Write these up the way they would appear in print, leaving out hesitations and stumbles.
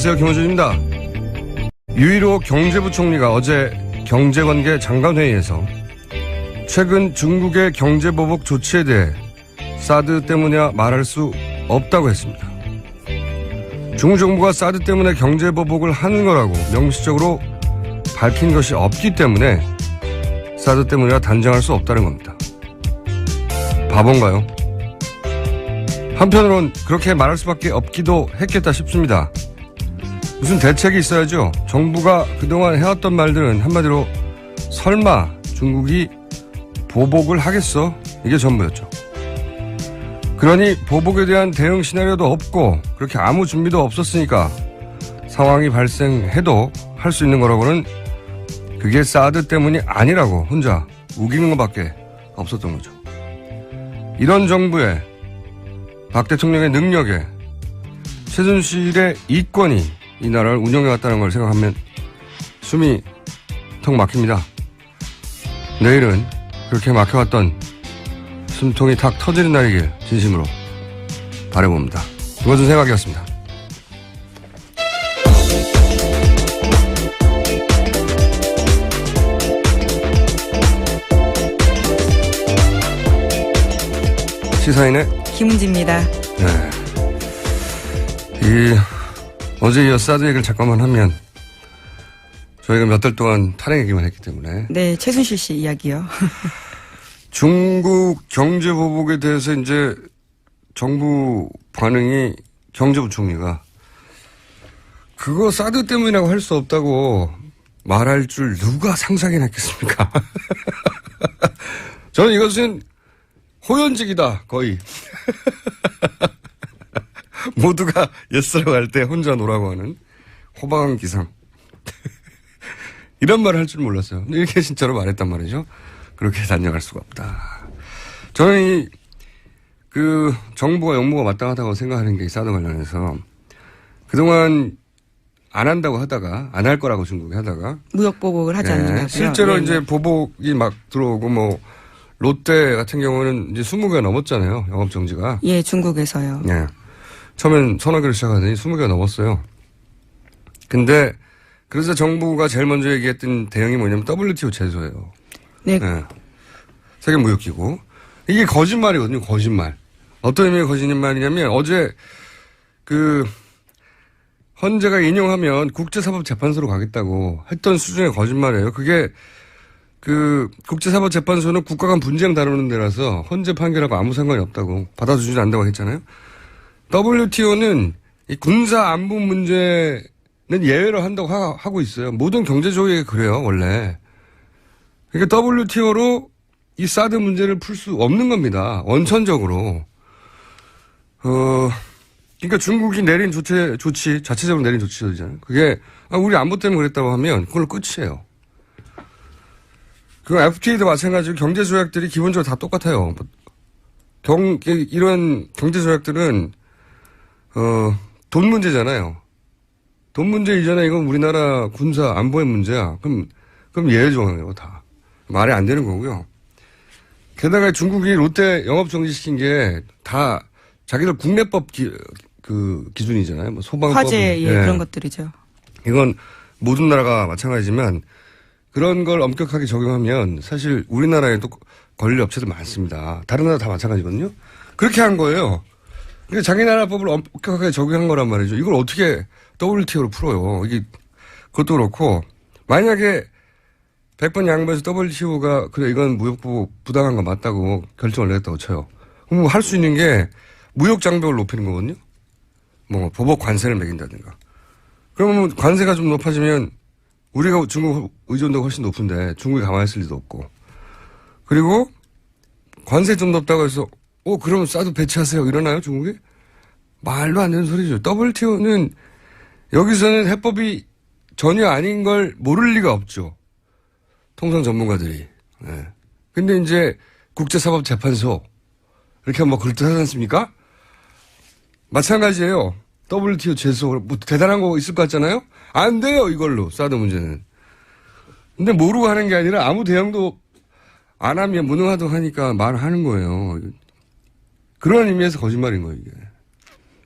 안녕하세요. 김호준입니다. 유일호 경제부총리가 어제 경제관계 장관회의에서 최근 중국의 경제보복 조치에 대해 사드 때문이야 말할 수 없다고 했습니다. 중국 정부가 사드 때문에 경제보복을 하는 거라고 명시적으로 밝힌 것이 없기 때문에 사드 때문이라 단정할 수 없다는 겁니다. 바본가요? 한편으론 그렇게 말할 수밖에 없기도 했겠다 싶습니다. 무슨 대책이 있어야죠. 정부가 그동안 해왔던 말들은 한마디로 설마 중국이 보복을 하겠어? 이게 전부였죠. 그러니 보복에 대한 대응 시나리오도 없고 그렇게 아무 준비도 없었으니까 상황이 발생해도 할 수 있는 거라고는 그게 사드 때문이 아니라고 혼자 우기는 것밖에 없었던 거죠. 이런 정부에 박 대통령의 능력에 최순실의 이권이 이 나라를 운영해왔다는 걸 생각하면 숨이 턱 막힙니다. 내일은 그렇게 막혀왔던 숨통이 탁 터지는 날이길 진심으로 바라봅니다. 이것은 생각이었습니다. 시사인의 김은지입니다. 네. 어제 이어 사드 얘기를 잠깐만 하면 저희가 몇 달 동안 탄핵 얘기만 했기 때문에. 네, 최순실 씨 이야기요. 중국 경제 보복에 대해서 이제 정부 반응이 경제부총리가 그거 사드 때문이라고 할 수 없다고 말할 줄 누가 상상이나 했겠습니까? 저는 이것은 호연직이다, 거의. 모두가 예스라고 할 때 혼자 노라고 하는 호방한 기상. 이런 말을 할 줄 몰랐어요. 근데 이렇게 진짜로 말했단 말이죠. 그렇게 단정할 수가 없다. 저는 정부가 영무가 마땅하다고 생각하는 게 사드 관련해서 그동안 안 한다고 하다가, 안 할 거라고 중국이 하다가. 무역보복을 하지 않는다고요. 실제로 이제 보복이 막 들어오고 롯데 같은 경우는 이제 20개가 넘었잖아요. 영업정지가. 예, 중국에서요. 예. 처음엔 서너 개를 시작하더니 20개가 넘었어요. 근데 그래서 정부가 제일 먼저 얘기했던 대응이 뭐냐면 WTO 제소예요. 네. 예. 세계무역기구. 이게 거짓말이거든요. 거짓말. 어떤 의미의 거짓말이냐면 어제 헌재가 인용하면 국제사법재판소로 가겠다고 했던 수준의 거짓말이에요. 그게 국제사법재판소는 국가 간 분쟁 다루는 데라서 헌재 판결하고 아무 상관이 없다고 받아주지 않는다고 했잖아요. WTO는 이 군사 안보 문제는 예외로 한다고 하고 있어요. 모든 경제조약이 그래요, 원래. 그러니까 WTO로 이 사드 문제를 풀 수 없는 겁니다. 원천적으로. 그러니까 중국이 내린 조치, 자체적으로 내린 조치잖아요. 그게, 우리 안보 때문에 그랬다고 하면 그걸로 끝이에요. 그 FTA도 마찬가지로 경제조약들이 기본적으로 다 똑같아요. 이런 경제조약들은, 돈 문제잖아요. 돈 문제 이전에 이건 우리나라 군사 안보의 문제야. 그럼 예외 조항이에요, 다. 말이 안 되는 거고요. 게다가 중국이 롯데 영업 정지시킨 게 다 자기들 국내법 기준이잖아요. 소방법. 화재, 예, 그런 것들이죠. 이건 모든 나라가 마찬가지지만 그런 걸 엄격하게 적용하면 사실 우리나라에도 걸릴 업체들 많습니다. 다른 나라 다 마찬가지거든요. 그렇게 한 거예요. 그러니까 자기 나라 법을 엄격하게 적용한 거란 말이죠. 이걸 어떻게 WTO로 풀어요. 그것도 그렇고 만약에 100번 양보해서 WTO가 그래 이건 무역보복 부당한 거 맞다고 결정을 내렸다고 쳐요. 그럼 할 수 있는 게 무역 장벽을 높이는 거거든요. 보복 관세를 매긴다든가. 그러면 관세가 좀 높아지면 우리가 중국 의존도가 훨씬 높은데 중국이 가만히 있을 리도 없고. 그리고 관세 좀 높다고 해서 그럼 사드 배치하세요. 이러나요, 중국이? 말도 안 되는 소리죠. WTO는 여기서는 해법이 전혀 아닌 걸 모를 리가 없죠. 통상 전문가들이. 네. 근데 이제 국제사법재판소 이렇게 하면 그럴듯하지 않습니까? 마찬가지예요. WTO 제소 대단한 거 있을 것 같잖아요. 안 돼요 이걸로 사드 문제는. 근데 모르고 하는 게 아니라 아무 대응도 안 하면 무능하다고 하니까 말을 하는 거예요. 그런 의미에서 거짓말인 거예요 이게.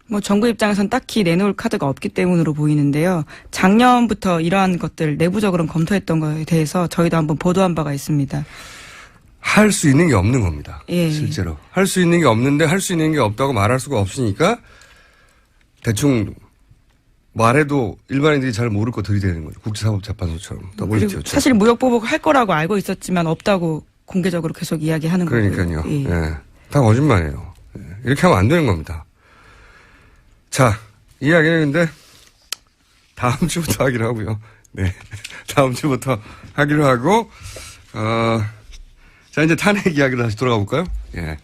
뭐 정부 입장에선 딱히 내놓을 카드가 없기 때문으로 보이는데요. 작년부터 이러한 것들 내부적으로는 검토했던 거에 대해서 저희도 한번 보도한 바가 있습니다. 할 수 있는 게 없는 겁니다. 예. 실제로. 할 수 있는 게 없는데 할 수 있는 게 없다고 말할 수가 없으니까 대충 말해도 일반인들이 잘 모를 거 들이대는 거죠. 국제사법재판소처럼. 그리고 WTO처럼. 사실 무역보복 할 거라고 알고 있었지만 없다고 공개적으로 계속 이야기하는 거예요. 그러니까요. 예. 다 거짓말이에요. 예. 이렇게 하면 안 되는 겁니다. 자, 이야기는 근데 다음 주부터 하기로 하고요. 네. 다음 주부터 하기로 하고, 자, 이제 탄핵 이야기로 다시 돌아가 볼까요? 예.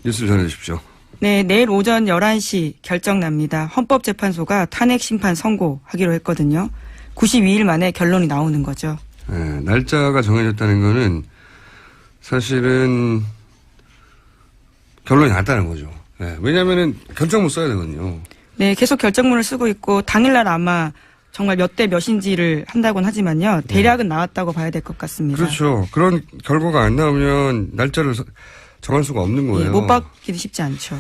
뉴스를 전해 주십시오. 네, 내일 오전 11시 결정 납니다. 헌법재판소가 탄핵 심판 선고하기로 했거든요. 92일 만에 결론이 나오는 거죠. 예, 날짜가 정해졌다는 거는 사실은 결론이 났다는 거죠. 예, 왜냐면은 결정문 써야 되거든요. 네, 계속 결정문을 쓰고 있고 당일날 아마 정말 몇 대 몇인지를 한다고는 하지만요. 대략은 나왔다고 봐야 될 것 같습니다. 그렇죠. 그런 결과가 안 나오면 날짜를 정할 수가 없는 거예요. 예, 못 받기도 쉽지 않죠.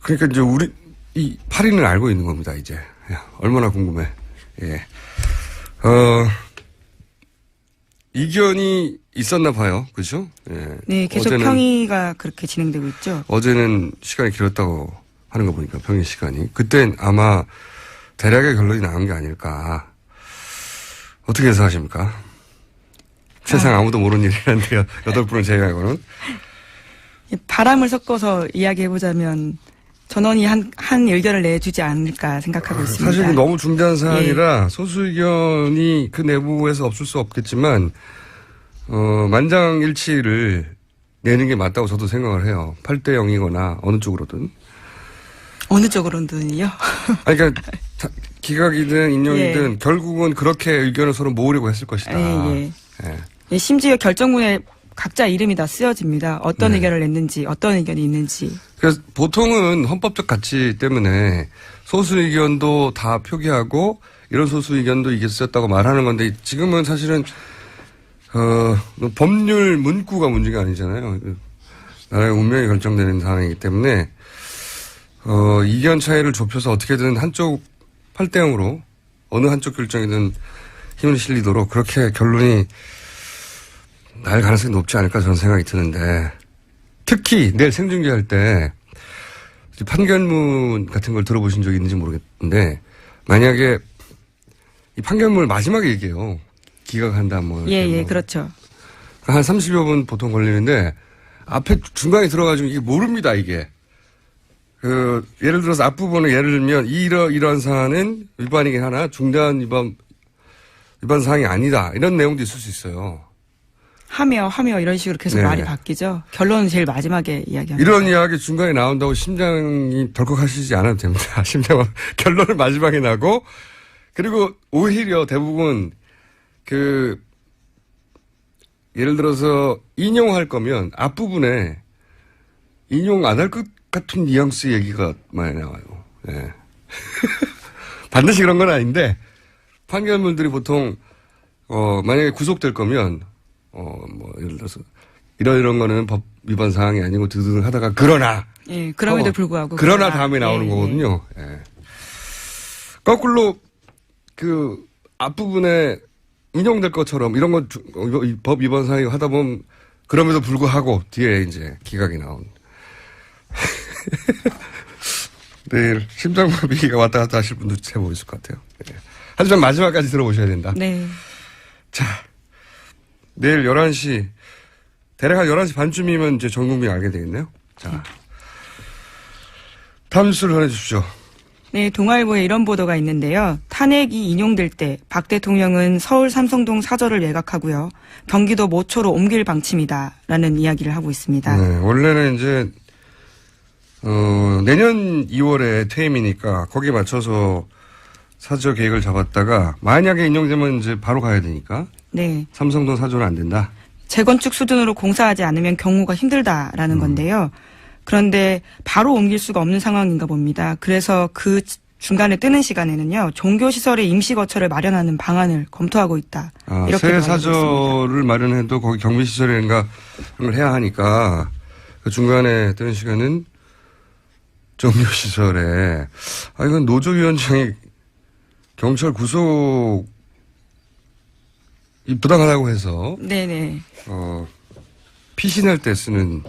그러니까 이제 우리 이 8인을 알고 있는 겁니다. 이제 야, 얼마나 궁금해. 예. 이견이 있었나 봐요. 그렇죠? 예. 네, 계속 평의가 그렇게 진행되고 있죠. 어제는 시간이 길었다고 하는 거 보니까 평의 시간이. 그땐 아마 대략의 결론이 나온 게 아닐까. 어떻게 해석하십니까? 세상 아무도 모르는 일이란데요. 8분을 제외하고는. 바람을 섞어서 이야기해보자면 전원이 한 의견을 내주지 않을까 생각하고 있습니다. 사실 너무 중대한 사안이라 소수 의견이 그 내부에서 없을 수 없겠지만 만장일치를 내는 게 맞다고 저도 생각을 해요. 8대 0이거나 어느 쪽으로든. 어느 쪽으로든요? 아니, 그러니까 기각이든 인용이든 결국은 그렇게 의견을 서로 모으려고 했을 것이다. 예. 심지어 결정문에 각자 이름이 다 쓰여집니다. 어떤 의견을 냈는지, 어떤 의견이 있는지. 그래서 보통은 헌법적 가치 때문에 소수 의견도 다 표기하고 이런 소수 의견도 이게 쓰였다고 말하는 건데 지금은 사실은 법률 문구가 문제가 아니잖아요. 나라의 운명이 결정되는 상황이기 때문에 이견 차이를 좁혀서 어떻게든 한쪽 8대 0으로 어느 한쪽 결정이든 힘을 실리도록 그렇게 결론이 날 가능성이 높지 않을까 저는 생각이 드는데 특히 내일 생중계할 때 판결문 같은 걸 들어보신 적이 있는지 모르겠는데 만약에 이 판결문을 마지막에 얘기해요. 기각한다 뭐. 예, 그렇죠. 한 30여 분 보통 걸리는데 앞에 중간에 들어가지고 이게 모릅니다 이게. 예를 들어서 앞부분을 예를 들면 이러한 사안은 위반이긴 하나 중대한 위반 사항이 아니다. 이런 내용도 있을 수 있어요. 하며 이런 식으로 계속 말이 바뀌죠. 결론은 제일 마지막에 이야기합니다. 이런 이야기 중간에 나온다고 심장이 덜컥하시지 않아도 됩니다. 심장은 결론을 마지막에 나고 그리고 오히려 대부분 예를 들어서 인용할 거면 앞부분에 인용 안 할 것 같은 뉘앙스 얘기가 많이 나와요. 예. 반드시 그런 건 아닌데 판결문들이 보통 만약에 구속될 거면 예를 들어서 이런 거는 법 위반 사항이 아니고 드드득 하다가 그러나 그럼에도 불구하고 그러나 다음에 나오는 거거든요. 예. 거꾸로 그 앞부분에 인용될 것처럼 이런 거 법 위반 사항이 하다 보면 그럼에도 불구하고 뒤에 이제 기각이 나온. 내일 심장마비가 왔다 갔다 하실 분도 제법 있을 것 같아요. 예. 하지만 마지막까지 들어보셔야 된다. 네. 자, 내일 11시, 대략 한 11시 반쯤이면 이제 전 국민이 알게 되겠네요. 자. 다음 뉴스를 전해주십시오. 네, 동아일보에 이런 보도가 있는데요. 탄핵이 인용될 때 박 대통령은 서울 삼성동 사저를 매각하고요. 경기도 모초로 옮길 방침이다라는 이야기를 하고 있습니다. 네, 원래는 이제 내년 2월에 퇴임이니까 거기에 맞춰서 사저 계획을 잡았다가 만약에 인용되면 이제 바로 가야 되니까. 네. 삼성동 사저는 안 된다. 재건축 수준으로 공사하지 않으면 경우가 힘들다라는 건데요. 그런데 바로 옮길 수가 없는 상황인가 봅니다. 그래서 그 중간에 뜨는 시간에는요. 종교시설의 임시거처를 마련하는 방안을 검토하고 있다. 이렇게 새 사저를 마련해도 거기 경비시설인가 그런 걸 해야 하니까 그 중간에 뜨는 시간은 종교시설에, 이건 노조위원장이 경찰 구속이 부당하다고 해서, 네네. 피신할 때 쓰는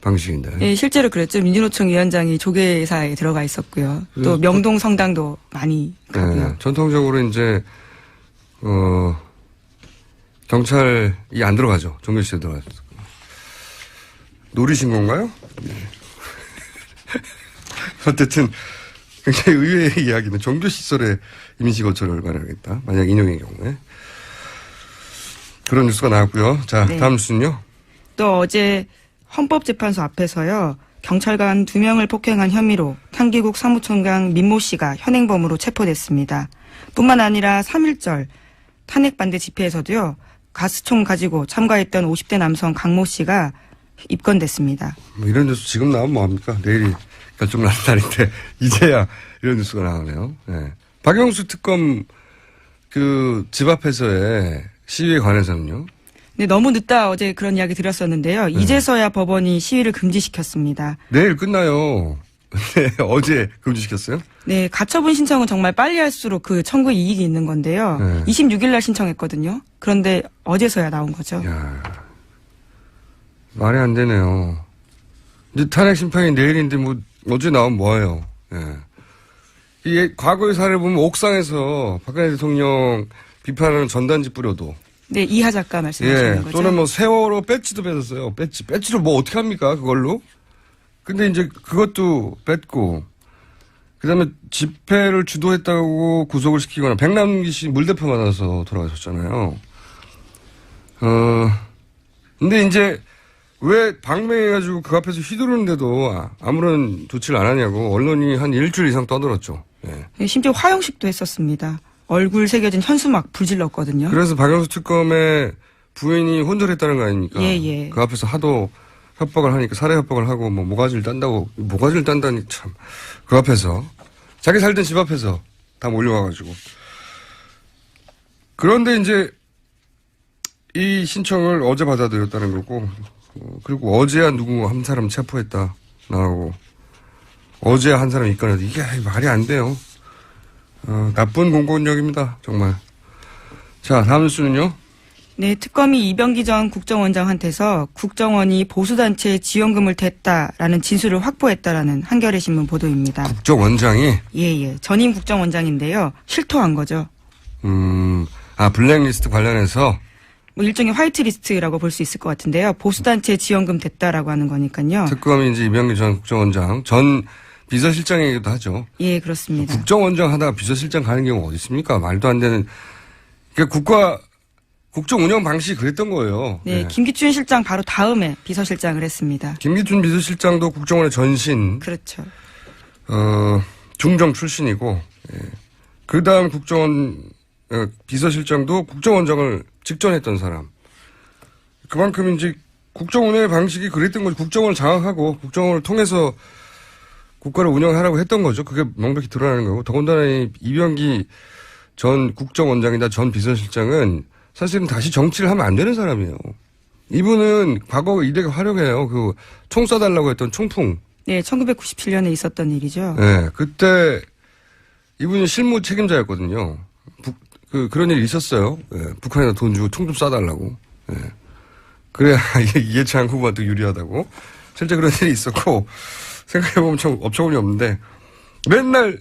방식인데. 네, 실제로 그랬죠. 민주노총 위원장이 조계사에 들어가 있었고요. 또 명동 성당도 많이 가고요. 네, 전통적으로 이제, 경찰이 안 들어가죠. 종교시설에 들어가죠. 노리신 건가요? 네. 어쨌든 굉장히 의외의 이야기는 종교시설에 임시거처를 마련하겠다. 만약 인용의 경우에. 그런 뉴스가 나왔고요. 자, 네. 다음 뉴스는요. 또 어제 헌법재판소 앞에서요. 경찰관 2명을 폭행한 혐의로 탕기국 사무총장 민모 씨가 현행범으로 체포됐습니다. 뿐만 아니라 3.1절 탄핵 반대 집회에서도요. 가스총 가지고 참가했던 50대 남성 강모 씨가 입건됐습니다. 뭐 이런 뉴스 지금 나오면 뭐합니까? 내일이 결정나는 날인데 이제야 이런 뉴스가 나오네요. 네. 박영수 특검 집 앞에서의 시위에 관해서는요. 네, 너무 늦다 어제 그런 이야기 드렸었는데요. 이제서야 법원이 시위를 금지시켰습니다. 내일 끝나요. 네, 어제 금지시켰어요? 네, 가처분 신청은 정말 빨리 할수록 그 청구에 이익이 있는 건데요. 네. 26일 날 신청했거든요. 그런데 어제서야 나온 거죠. 야, 말이 안 되네요. 이제 탄핵 심판이 내일인데 뭐 어제 나오면 뭐예요? 예. 이게 과거의 사례를 보면 옥상에서 박근혜 대통령 비판하는 전단지 뿌려도 네, 이하 작가 말씀하시는 거죠. 또는 뭐 세월호 배지도 뺏었어요. 배지를 뭐 어떻게 합니까? 그걸로? 근데 이제 그것도 뺐고 그다음에 집회를 주도했다고 구속을 시키거나 백남기 씨 물대포 맞아서 돌아가셨잖아요. 근데 이제 왜 방맹해가지고 그 앞에서 휘두르는데도 아무런 조치를 안 하냐고 언론이 한 일주일 이상 떠들었죠. 예. 네, 심지어 화형식도 했었습니다. 얼굴 새겨진 현수막 불질렀거든요. 그래서 박영수 특검의 부인이 혼절했다는 거 아닙니까? 예, 예. 그 앞에서 하도 협박을 하니까 살해 협박을 하고 뭐 모가지를 딴다니 참. 그 앞에서 자기 살던 집 앞에서 다 몰려와가지고. 그런데 이제 이 신청을 어제 받아들였다는 거고 그리고 어제야 누구 한 사람 체포했다 나오고 어제 한 사람 입건해도 이게 말이 안 돼요. 나쁜 공권력입니다. 정말. 자, 다음 뉴스는요. 네, 특검이 이병기 전 국정원장한테서 국정원이 보수단체에 지원금을 댔다라는 진술을 확보했다라는 한겨레 신문 보도입니다. 국정원장이 예. 전임 국정원장인데요. 실토한 거죠. 블랙리스트 관련해서 뭐 일종의 화이트리스트라고 볼 수 있을 것 같은데요. 보수단체에 지원금 댔다라고 하는 거니까요. 특검이 이제 이병기 전 국정원장 전 비서실장이기도 하죠. 예, 그렇습니다. 국정원장 하다가 비서실장 가는 경우가 어디 있습니까? 말도 안 되는. 그러니까 국정 운영 방식이 그랬던 거예요. 네, 네. 김기춘 실장 바로 다음에 비서실장을 했습니다. 김기춘 비서실장도 국정원의 전신. 그렇죠. 중정 출신이고, 예. 그 다음 비서실장도 국정원장을 직전했던 사람. 그만큼 이제 국정 운영의 방식이 그랬던 거죠. 국정원을 장악하고 국정원을 통해서 국가를 운영하라고 했던 거죠. 그게 명백히 드러나는 거고. 더군다나 이병기 전 국정원장이나 전 비서실장은 사실은 다시 정치를 하면 안 되는 사람이에요. 이분은 과거 이되게 활용해요. 총 쏴달라고 했던 총풍. 네, 1997년에 있었던 일이죠. 네, 그때 이분이 실무 책임자였거든요. 그런 일이 있었어요. 네, 북한에다 돈 주고 총 좀 쏴달라고. 네. 그래야 이해창 후보한테 유리하다고. 실제 그런 일이 있었고, 생각해보면 참 업처구니 없는데, 맨날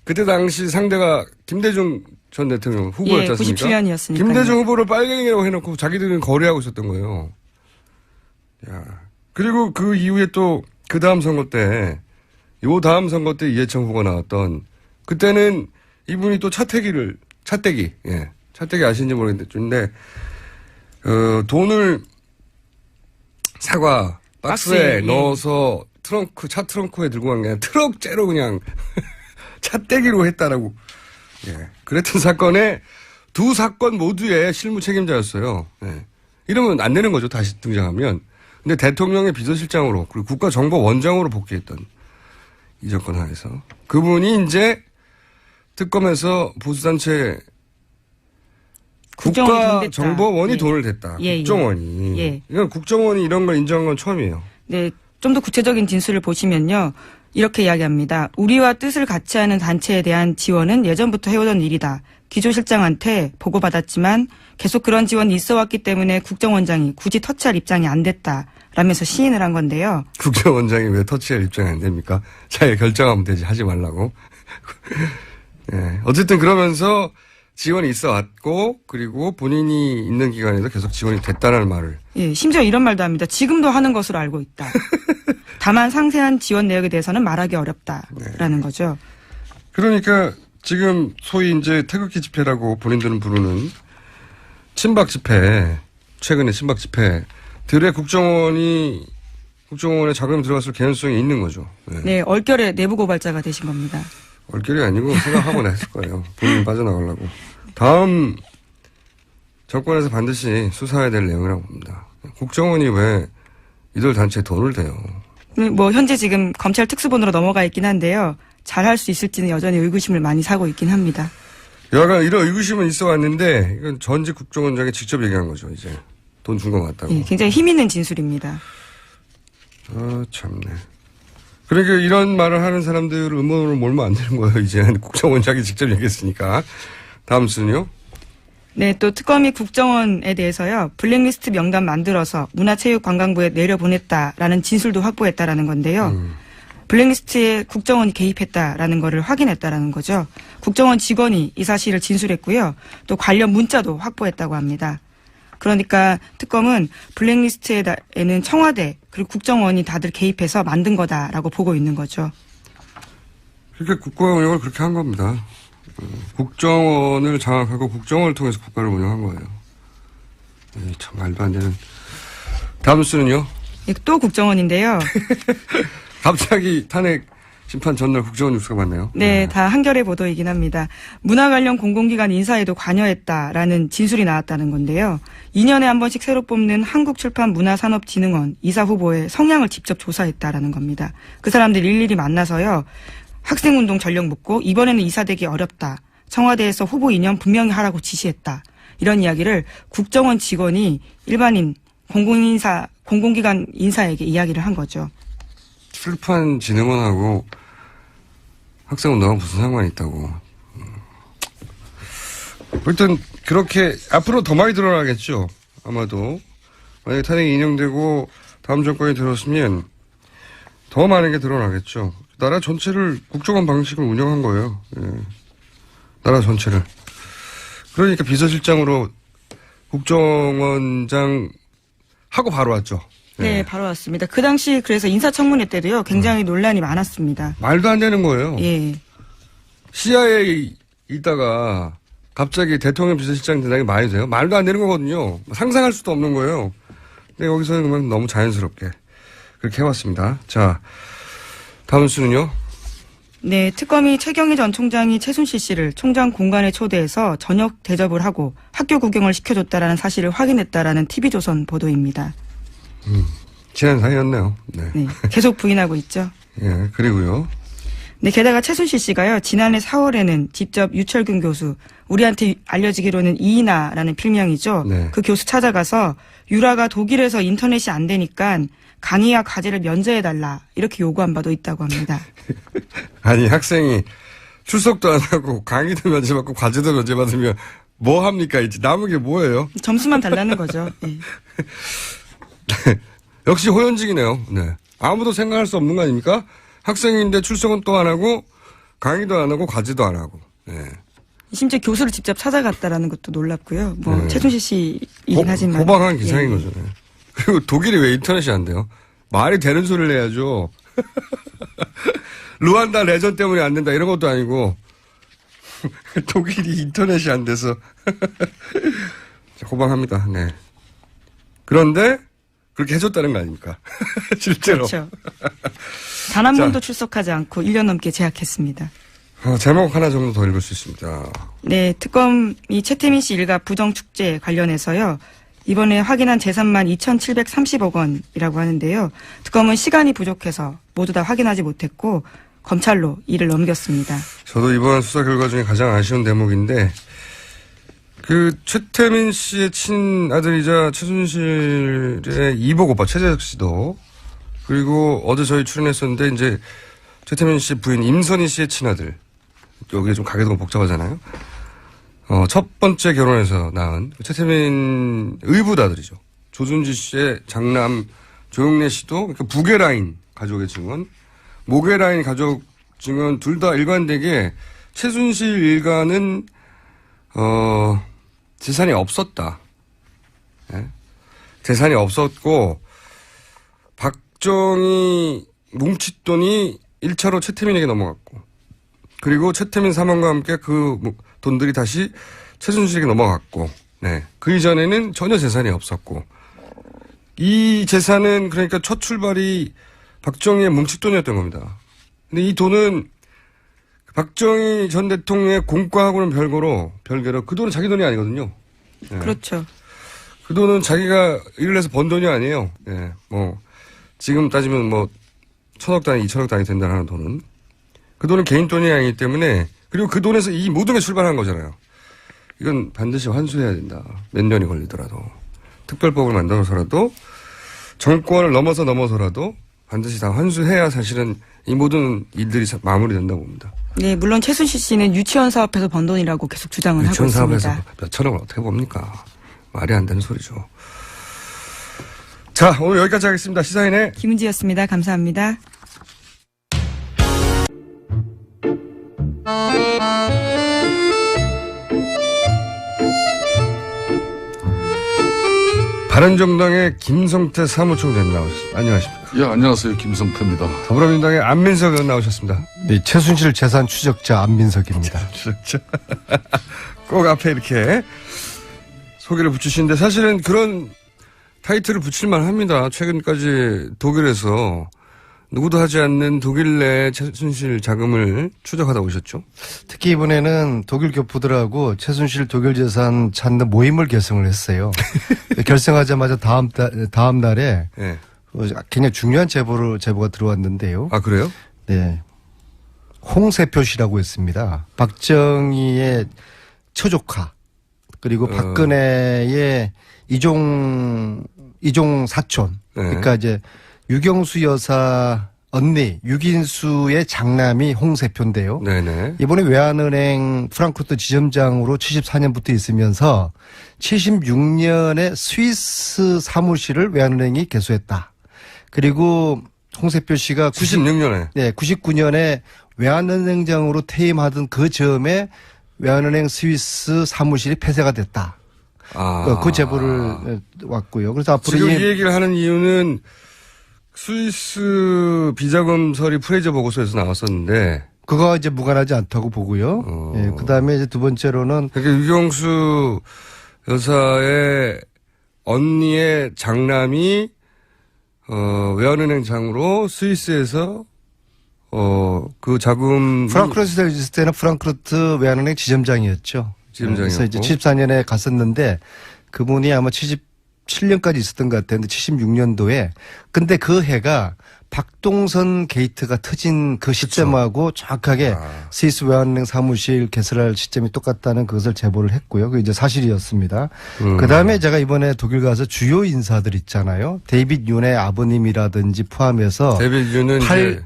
그때 당시 상대가 김대중 전 대통령 후보였지 않습니까? 97년이었으니까. 김대중 후보를 빨갱이라고 해놓고 자기들은 거래하고 있었던 거예요. 야. 그리고 그 이후에 또 그 다음 선거 때, 다음 선거 때 이해창 후보가 나왔던, 그때는 이분이 또 차떼기, 차떼기 아시는지 모르겠는데, 돈을 사과 박스에 넣어서 차 트렁크에 들고 간 게 아니라 트럭째로 그냥 차떼기로 했다라고. 예. 그랬던 사건에 두 사건 모두의 실무 책임자였어요. 예. 이러면 안 되는 거죠. 다시 등장하면. 근데 대통령의 비서실장으로 그리고 국가정보원장으로 복귀했던 이 정권 하에서 그분이 이제 특검에서 보수단체 국가정보원이 돈을 댔다. 국정원이. 그러니까 국정원이 이런 걸 인정한 건 처음이에요. 네, 좀 더 구체적인 진술을 보시면요. 이렇게 이야기합니다. 우리와 뜻을 같이 하는 단체에 대한 지원은 예전부터 해오던 일이다. 기조실장한테 보고받았지만 계속 그런 지원이 있어 왔기 때문에 국정원장이 굳이 터치할 입장이 안 됐다. 라면서 시인을 한 건데요. 국정원장이 왜 터치할 입장이 안 됩니까? 잘 결정하면 되지. 하지 말라고. 예. 어쨌든 그러면서 지원이 있어 왔고 그리고 본인이 있는 기간에도 계속 지원이 됐다는 말을. 예, 심지어 이런 말도 합니다. 지금도 하는 것으로 알고 있다. 다만 상세한 지원 내역에 대해서는 말하기 어렵다라는 거죠. 그러니까 지금 소위 이제 태극기 집회라고 본인들은 부르는 친박 집회, 최근의 친박 집회들의 국정원에 자금이 들어갔을 개연성이 있는 거죠. 네. 네, 얼결에 내부 고발자가 되신 겁니다. 얼결이 아니고 생각하고 했을 거예요. 본인이 빠져나가려고. 다음 정권에서 반드시 수사해야 될 내용이라고 봅니다. 국정원이 왜 이들 단체에 돈을 대요? 뭐 현재 지금 검찰 특수본으로 넘어가 있긴 한데요. 잘할 수 있을지는 여전히 의구심을 많이 사고 있긴 합니다. 여하간 이런 의구심은 있어 왔는데 이건 전직 국정원장이 직접 얘기한 거죠. 이제 돈 준 것 같다고. 예, 굉장히 힘 있는 진술입니다. 아 참네. 그러니까 이런 말을 하는 사람들을 음모론으로 몰면 안 되는 거예요. 이제는 국정원장이 직접 얘기했으니까. 다음 순요. 네, 또 특검이 국정원에 대해서요. 블랙리스트 명단 만들어서 문화체육관광부에 내려보냈다라는 진술도 확보했다라는 건데요. 블랙리스트에 국정원이 개입했다라는 거를 확인했다라는 거죠. 국정원 직원이 이 사실을 진술했고요. 또 관련 문자도 확보했다고 합니다. 그러니까 특검은 블랙리스트에는 청와대 그리고 국정원이 다들 개입해서 만든 거다라고 보고 있는 거죠. 그러니까 국가 운영을 그렇게 한 겁니다. 국정원을 장악하고 국정원을 통해서 국가를 운영한 거예요. 참 말도 안 되는. 다음 수는요? 예, 또 국정원인데요. 갑자기 탄핵 심판 전날 국정원 뉴스가 많네요. 네, 다 한겨레 보도이긴 합니다. 문화 관련 공공기관 인사에도 관여했다라는 진술이 나왔다는 건데요. 2년에 한 번씩 새로 뽑는 한국출판문화산업진흥원 이사 후보의 성향을 직접 조사했다라는 겁니다. 그 사람들 일일이 만나서요. 학생운동 전력 묻고 이번에는 이사되기 어렵다. 청와대에서 후보 2년 분명히 하라고 지시했다. 이런 이야기를 국정원 직원이 일반인 공공기관 인사에게 이야기를 한 거죠. 출판진흥원하고 학생운동하고 무슨 상관이 있다고. 하여튼 그렇게 앞으로 더 많이 드러나겠죠. 아마도. 만약에 탄핵이 인용되고 다음 정권이 들었으면 더 많은 게 드러나겠죠. 나라 전체를 국정원 방식을 운영한 거예요. 예. 나라 전체를. 그러니까 비서실장으로 국정원장 하고 바로 왔죠. 네, 예. 바로 왔습니다. 그 당시 그래서 인사청문회 때도요. 굉장히 논란이 많았습니다. 말도 안 되는 거예요. 예. CIA 있다가 갑자기 대통령 비서실장 된다는 게 말이 돼요? 말도 안 되는 거거든요. 상상할 수도 없는 거예요. 근데 여기서는 그만 너무 자연스럽게 그렇게 해왔습니다. 자, 다음 수는요? 네, 특검이 최경희 전 총장이 최순실 씨를 총장 공간에 초대해서 저녁 대접을 하고 학교 구경을 시켜줬다라는 사실을 확인했다라는 TV조선 보도입니다. 친한 사이였네요. 네. 네, 계속 부인하고 있죠. 예, 그리고요. 네, 게다가 최순실 씨가요, 지난해 4월에는 직접 유철균 교수, 우리한테 알려지기로는 이인아라는 필명이죠. 네. 그 교수 찾아가서 유라가 독일에서 인터넷이 안 되니까 강의와 과제를 면제해달라, 이렇게 요구한 바도 있다고 합니다. 아니, 학생이 출석도 안 하고 강의도 면제받고 과제도 면제받으면 뭐 합니까? 이제 남은 게 뭐예요? 점수만 달라는 거죠. 네. 역시 호연직이네요. 네. 아무도 생각할 수 없는 거 아닙니까? 학생인데 출석은 또 안 하고 강의도 안 하고 과제도 안 하고. 네. 심지어 교수를 직접 찾아갔다라는 것도 놀랍고요. 뭐 네. 최순실 씨이긴 하지만 호방한 기사인 예. 거죠. 네. 그리고 독일이 왜 인터넷이 안 돼요? 말이 되는 소리를 해야죠. 루안다 레전 때문에 안 된다 이런 것도 아니고 독일이 인터넷이 안 돼서 호방합니다. 네. 그런데 그렇게 해줬다는 거 아닙니까? 실제로. 그렇죠. 단 한 번도 출석하지 않고 1년 넘게 재학했습니다. 제목 하나 정도 더 읽을 수 있습니다. 네, 특검이 최태민 씨 일가 부정축제 관련해서요. 이번에 확인한 재산만 2,730억 원이라고 하는데요. 특검은 시간이 부족해서 모두 다 확인하지 못했고 검찰로 일을 넘겼습니다. 저도 이번 수사 결과 중에 가장 아쉬운 대목인데 그 최태민 씨의 친아들이자 최순실의 이복 오빠 최재석 씨도 그리고 어제 저희 출연했었는데 이제 최태민 씨 부인 임선희 씨의 친아들. 여기에 좀 가게도 복잡하잖아요. 첫 번째 결혼해서 낳은 최태민 의붓아들이죠. 조순지 씨의 장남 조영래 씨도 그러니까 북의 라인 가족의 증언, 목의 라인 가족 증언 둘 다 일관되게 최순실 일가는 재산이 없었다. 예? 재산이 없었고 박정희 뭉칫돈이 1차로 최태민에게 넘어갔고 그리고 최태민 사망과 함께 그 돈들이 다시 최순실에게 넘어갔고 네. 그 이전에는 전혀 재산이 없었고 이 재산은 그러니까 첫 출발이 박정희의 뭉칫돈이었던 겁니다. 근데 이 돈은 박정희 전 대통령의 공과하고는 별개로 그 돈은 자기 돈이 아니거든요. 네. 그렇죠. 그 돈은 자기가 일을 해서 번 돈이 아니에요. 예, 지금 따지면 1,000억 단위, 2,000억 단위 된다는 돈은. 그 돈은 개인 돈이 아니기 때문에, 그리고 그 돈에서 이 모든 게 출발한 거잖아요. 이건 반드시 환수해야 된다. 몇 년이 걸리더라도. 특별법을 만들어서라도, 정권을 넘어서라도 반드시 다 환수해야 사실은 이 모든 일들이 마무리된다고 봅니다. 네, 물론 최순실 씨는 유치원 사업에서 번 돈이라고 계속 주장을 하고 있습니다. 유치원 사업에서 몇 천억을 어떻게 봅니까? 말이 안 되는 소리죠. 자, 오늘 여기까지 하겠습니다. 시사인의 김은지였습니다. 감사합니다. 바른정당의 김성태 사무총장님 나오셨습니다. 안녕하십니까? 예, 안녕하세요. 김성태입니다. 더불어민주당의 안민석 의원 나오셨습니다. 네, 최순실 재산 추적자 안민석입니다. 추적자. 꼭 앞에 이렇게 소개를 붙이시는데 사실은 그런 타이틀을 붙일만 합니다. 최근까지 독일에서 누구도 하지 않는 독일 내 최순실 자금을 추적하다 오셨죠? 특히 이번에는 독일 교포들하고 최순실 독일 재산 찾는 모임을 결성을 했어요. 결성하자마자 다음 날에 네. 굉장히 중요한 제보가 들어왔는데요. 아, 그래요? 네. 홍세표 씨라고 했습니다. 박정희의 처조카 그리고 박근혜의 이종 사촌. 네. 그러니까 이제 유경수 여사 언니 유긴수의 장남이 홍세표인데요. 네네. 이번에 외환은행 프랑크푸르트 지점장으로 74년부터 있으면서 76년에 스위스 사무실을 외환은행이 개소했다. 그리고 홍세표 씨가 96년에. 네, 99년에 외환은행장으로 퇴임하던 그 즈음에 외환은행 스위스 사무실이 폐쇄가 됐다. 아. 그 제보를 왔고요. 그래서 앞으로 지금 이 얘기를 하는 이유는 스위스 비자금 서리 프레이저 보고서에서 나왔었는데 그거 이제 무관하지 않다고 보고요. 예, 그다음에 이제 두 번째로는 그러니까 유경수 여사의 언니의 장남이 외환은행장으로 스위스에서 그 자금 프랑크푸르트에 있을 때는 프랑크푸르트 외환은행 지점장이었죠. 그래서 이제 74년에 갔었는데 그분이 아마 77년까지 있었던 것 같았는데 76년도에 근데 그 해가 박동선 게이트가 터진 그 시점하고 정확하게 스위스 외환은행 사무실 개설할 시점이 똑같다는 그것을 제보를 했고요. 그게 이제 사실이었습니다. 그다음에 제가 이번에 독일 가서 주요 인사들 있잖아요. 데이빗 윤의 아버님이라든지 포함해서 데이빗 윤은 이제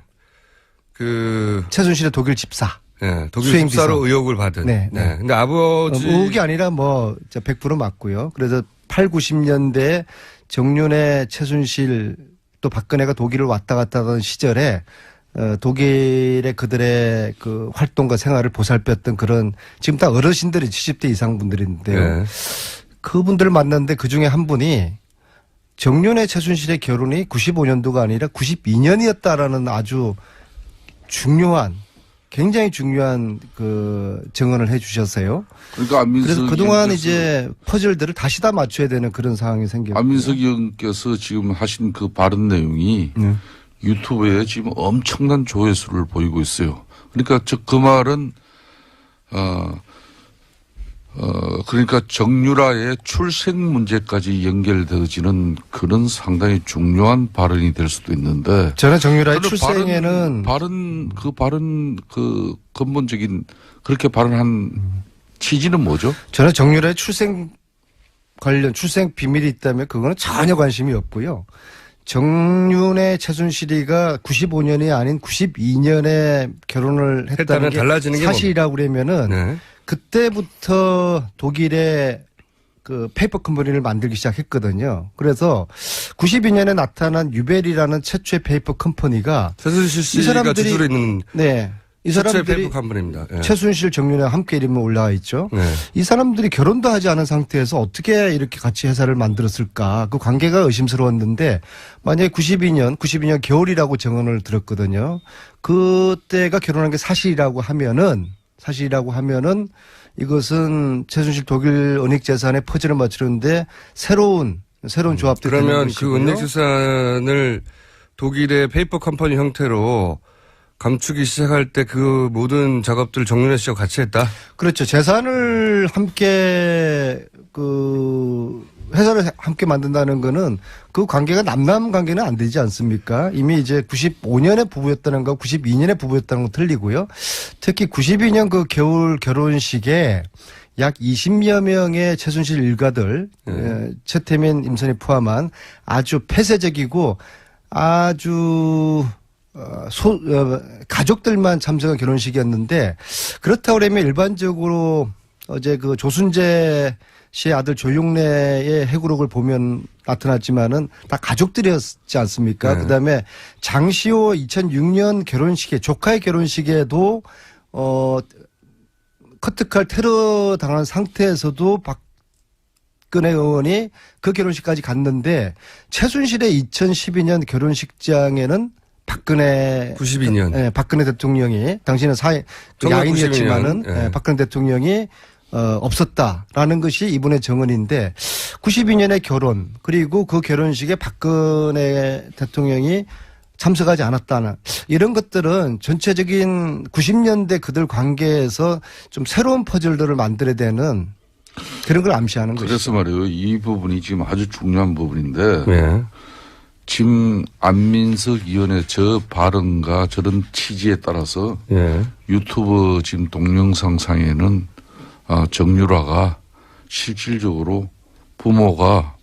최순실의 독일 집사. 네, 독일 집사로 의혹을 받은. 네. 근데 아버지 의혹이 아니라 100% 맞고요. 그래서 8, 90년대 정윤회 최순실 또 박근혜가 독일을 왔다 갔다 하던 시절에 독일의 그들의 그 활동과 생활을 보살폈던 그런 지금 다 어르신들이 70대 이상 분들인데요. 네. 그분들을 만났는데 그중에 한 분이 정윤회 최순실의 결혼이 95년도가 아니라 92년이었다라는 아주 굉장히 중요한 그 증언을 해 주셨어요. 그러니까 그래서 그동안 이제 퍼즐들을 다시 다 맞춰야 되는 그런 상황이 생겼고. 안민석 의원께서 지금 하신 그 발언 내용이 유튜브에 지금 엄청난 조회수를 보이고 있어요. 그러니까 그 말은 그러니까 정유라의 출생 문제까지 연결되어지는 그런 상당히 중요한 발언이 될 수도 있는데. 저는 정유라의 출생에는. 발언 그 근본적인 그렇게 발언한 취지는 뭐죠? 저는 정유라의 출생 비밀이 있다면 그거는 전혀 관심이 없고요. 정윤의 최순실이가 95년이 아닌 92년에 결혼을 했다는 했다면 게 달라지는 게 사실이라고 그러면은 네. 그때부터 독일의 그 페이퍼 컴퍼니를 만들기 시작했거든요. 그래서 92년에 나타난 유벨이라는 최초의 페이퍼 컴퍼니가 최순실 이 씨가 사람들이- 주주로 있는 네. 이 최초의 사람들이 페이퍼 컴퍼니입니다. 예. 최순실 정윤회와 함께 이름이 올라와 있죠. 네. 이 사람들이 결혼도 하지 않은 상태에서 어떻게 이렇게 같이 회사를 만들었을까? 그 관계가 의심스러웠는데 만약에 92년 겨울이라고 증언을 들었거든요. 그때가 결혼한 게 사실이라고 하면은 이것은 최순실 독일 은닉 재산의 퍼즐을 맞추는데 새로운 조합들이 되는 그러면 그 것이고요. 은닉수산을 독일의 페이퍼 컴퍼니 형태로 감추기 시작할 때 그 모든 작업들을 정윤회 씨와 같이 했다? 그렇죠. 재산을 함께 회사를 함께 만든다는 거는 그 관계가 남남 관계는 안 되지 않습니까? 이미 이제 95년에 부부였다는 거, 92년에 부부였다는 거 틀리고요. 특히 92년 그 겨울 결혼식에 약 20여 명의 최순실 일가들, 최태민, 임선희 포함한 아주 폐쇄적이고 아주 가족들만 참석한 결혼식이었는데 그렇다고 그러면 일반적으로 어제 그 조순재 씨의 아들 조용래의 해구록을 보면 나타났지만은 다 가족들이었지 않습니까? 네. 그다음에 장시호 2006년 결혼식에 조카의 결혼식에도 커트칼 테러 당한 상태에서도 박근혜 의원이 그 결혼식까지 갔는데 최순실의 2012년 결혼식장에는 박근혜 92년. 예, 박근혜 대통령이 당시는 야인이었지만은 1992년, 예. 박근혜 대통령이 없었다라는 것이 이분의 정언인데 92년의 결혼 그리고 그 결혼식에 박근혜 대통령이 참석하지 않았다는 이런 것들은 전체적인 90년대 그들 관계에서 좀 새로운 퍼즐들을 만들어야 되는 그런 걸 암시하는 거죠. 그래서 말이에요. 이 부분이 지금 아주 중요한 부분인데 네. 지금 안민석 의원의 저 발언과 저런 취지에 따라서 예. 유튜브 지금 동영상 상에는 정유라가 실질적으로 부모가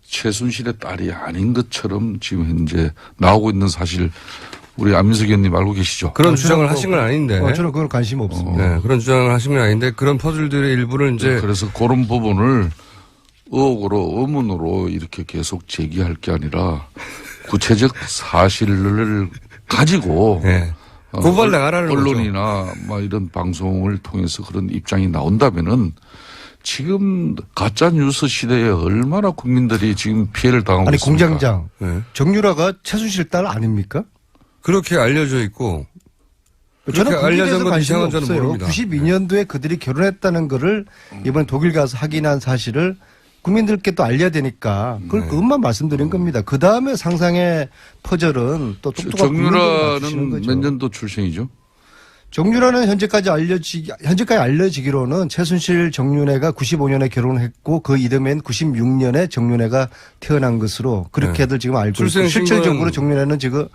최순실의 딸이 아닌 것처럼 지금 현재 나오고 있는 사실 우리 안민석 의원님 알고 계시죠? 그런 주장을 하신 건 아닌데. 저는 그건 관심 없습니다. 네, 그런 주장을 하신 건 아닌데 그런 퍼즐들의 일부를 이제 그래서 그런 부분을 의혹으로 의문으로 이렇게 계속 제기할 게 아니라 구체적 사실을 가지고 네. 고발 나가라는 거죠. 언론이나 막 이런 방송을 통해서 그런 입장이 나온다면은 지금 가짜 뉴스 시대에 얼마나 국민들이 지금 피해를 당하고 아니 있습니까? 공장장 네. 정유라가 최순실 딸 아닙니까? 그렇게 알려져 있고 저는 그렇게 거기에 대해서 알려진 건 관심이 이상한 저는 없어요. 모릅니다. 92년도에 그들이 결혼했다는 거를 이번에 독일 가서 확인한 사실을 국민들께 또 알려야 되니까 그것만 말씀드린 겁니다. 그 다음에 상상의 퍼즐은 또 똑똑한 국민들을 맞추시는 정유라는 거죠. 몇 년도 출생이죠? 정유라는 현재까지 알려지기로는 최순실 정윤회가 95년에 결혼했고 그 이듬해인 96년에 정윤회가 태어난 것으로 그렇게들 지금 알고 있고 출생 실질적으로 신고는- 정윤회는 지금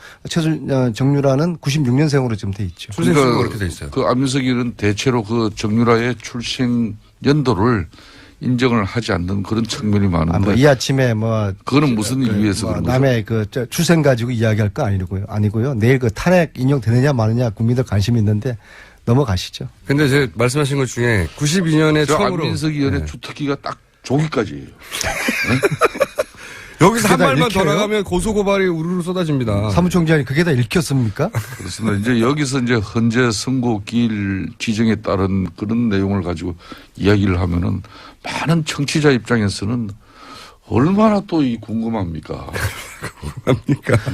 정유라는 96년생으로 지금 돼 있죠. 출생신고 그렇게 돼 있어요. 그 안민석 의원은 대체로 그 정유라의 출생 연도를 인정을 하지 않는 그런 측면이 많은데 이 아침에 그거는 무슨 이유에서 그런 거죠? 남의 출생 가지고 이야기할 거 아니고요. 내일 그 탄핵 인용되느냐 마느냐 국민들 관심 있는데 넘어가시죠. 근데 제 말씀하신 것 중에 92년에 저 처음으로 안민석 의원의 네. 주특기가 딱 조기까지예요. 여기서 한 그게 다 말만 더 읽혀요? 나가면 고소고발이 우르르 쏟아집니다. 사무총장이 그게 다 읽혔습니까? 그렇습니다. 이제 여기서 이제 헌재 선고기일 지정에 따른 그런 내용을 가지고 이야기를 하면은 많은 청취자 입장에서는 얼마나 또 이 궁금합니까?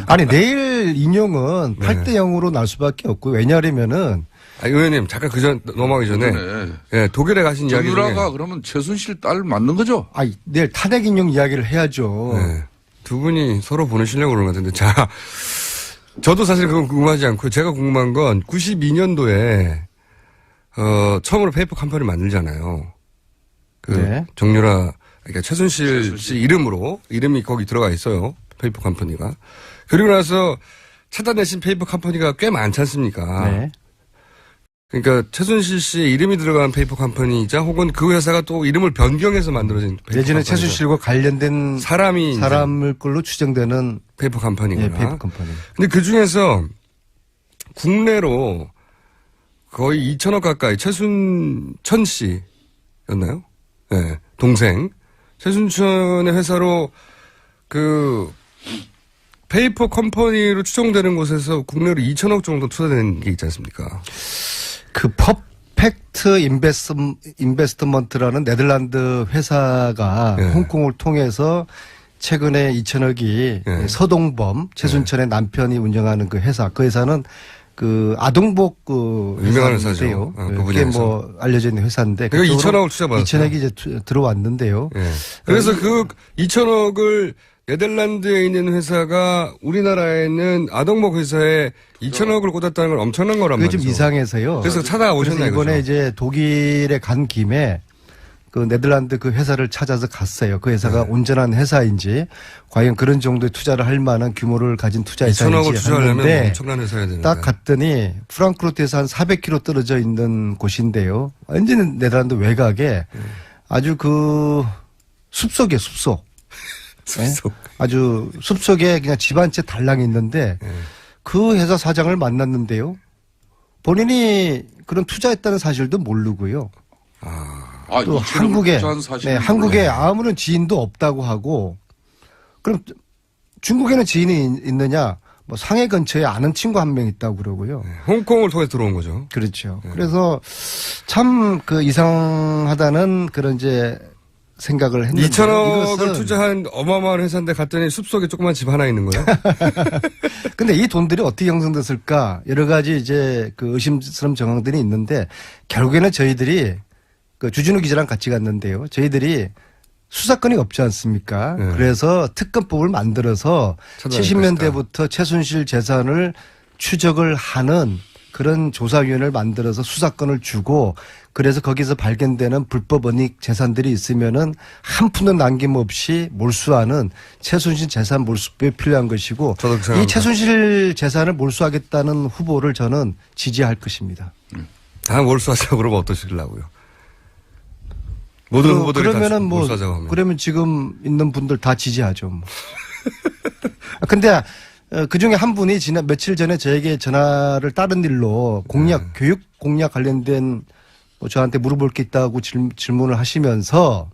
아니 내일 인용은 8대 0으로 날 수밖에 없고 왜냐하면은 의원님 잠깐 넘어가기 전에 네. 예, 독일에 가신 이야기 중에 정유라가 그러면 최순실 딸 맞는 거죠? 내일 탄핵 인용 이야기를 해야죠. 네. 두 분이 서로 보내시려고 그러는 것 같은데 자 저도 사실 그건 궁금하지 않고 제가 궁금한 건 92년도에 처음으로 페이퍼 컴퍼니를 만들잖아요. 네. 정유라 그러니까 최순실 씨 이름이 거기 들어가 있어요. 페이퍼 컴퍼니가. 그리고 나서 찾아내신 페이퍼 컴퍼니가 꽤 많지 않습니까? 네. 그러니까 최순실 씨의 이름이 들어간 페이퍼 컴퍼니이자 혹은 그 회사가 또 이름을 변경해서 만들어진 페이퍼 예전에 컴퍼니죠. 최순실과 관련된 사람을 걸로 추정되는 페이퍼 컴퍼니구나. 예, 페이퍼 컴퍼니. 근데 그 중에서 국내로 거의 2천억 가까이 최순천 씨였나요? 네, 동생. 최순천의 회사로 그 페이퍼 컴퍼니로 추정되는 곳에서 국내로 2천억 정도 투자된 게 있지 않습니까? 그 퍼펙트 인베스트먼트라는 네덜란드 회사가 예. 홍콩을 통해서 최근에 2천억이 예. 서동범 최순천의 남편이 운영하는 그 회사는 그 아동복 그 유명한 회사인데요. 회사죠. 그 그게 분야에서. 뭐 알려져 있는 회사인데 그러니까 그쪽으로 2천억을 투자받았어요. 2천억이 이제 들어왔는데요. 예. 그래서 그 2천억을 네덜란드에 있는 회사가 우리나라에 있는 아동복 회사에 2천억을 꽂았다는 건 엄청난 거란 그게 말이죠. 좀 이상해서요. 그래서 찾아오셨나요? 그래서 이번에 그죠? 이제 독일에 간 김에 그 네덜란드 그 회사를 찾아서 갔어요. 그 회사가 네. 온전한 회사인지 과연 그런 정도의 투자를 할 만한 규모를 가진 투자 2천억을 회사인지 투자하려면 했는데 엄청난 회사야 되는데. 딱 갔더니 프랑크푸르트에서 한 400km 떨어져 있는 곳인데요. 완전히 네덜란드 외곽에 아주 그 숲속이에요, 숲속. 숲속. 아주 숲속에 그냥 집 한 채 달랑 있는데 그 회사 사장을 만났는데요. 본인이 그런 투자했다는 사실도 모르고요. 또 한국에 한국에 아무런 지인도 없다고 하고 그럼 중국에는 지인이 있느냐? 뭐 상해 근처에 아는 친구 한 명 있다고 그러고요. 홍콩을 통해 들어온 거죠. 그렇죠. 그래서 참 그 이상하다는 그런 이제 생각을 했는데 2천억을 투자한 어마어마한 회사인데 갔더니 숲속에 조그만 집 하나 있는 거예요? 근데 이 돈들이 어떻게 형성됐을까? 여러 가지 이제 그 의심스러운 정황들이 있는데 결국에는 저희들이 그 주진우 기자랑 같이 갔는데요. 저희들이 수사권이 없지 않습니까? 네. 그래서 특검법을 만들어서 찾아낼 70년대부터 최순실 재산을 추적을 하는 그런 조사위원회를 만들어서 수사권을 주고 그래서 거기서 발견되는 불법 은닉 재산들이 있으면은 한 푼도 남김없이 몰수하는 최순실 재산 몰수법이 필요한 것이고 저도 그 생각합니다. 이 최순실 재산을 몰수하겠다는 후보를 저는 지지할 것입니다. 다 몰수하자고 그러면 어떠시려고요? 모든 후보들이 그러면은 다 뭐 몰수하자고 하면. 그러면 지금 있는 분들 다 지지하죠. 뭐. 근데 그 중에 한 분이 지난 며칠 전에 저에게 전화를 다른 일로 공약, 교육 공약 관련된 뭐 저한테 물어볼 게 있다고 질문을 하시면서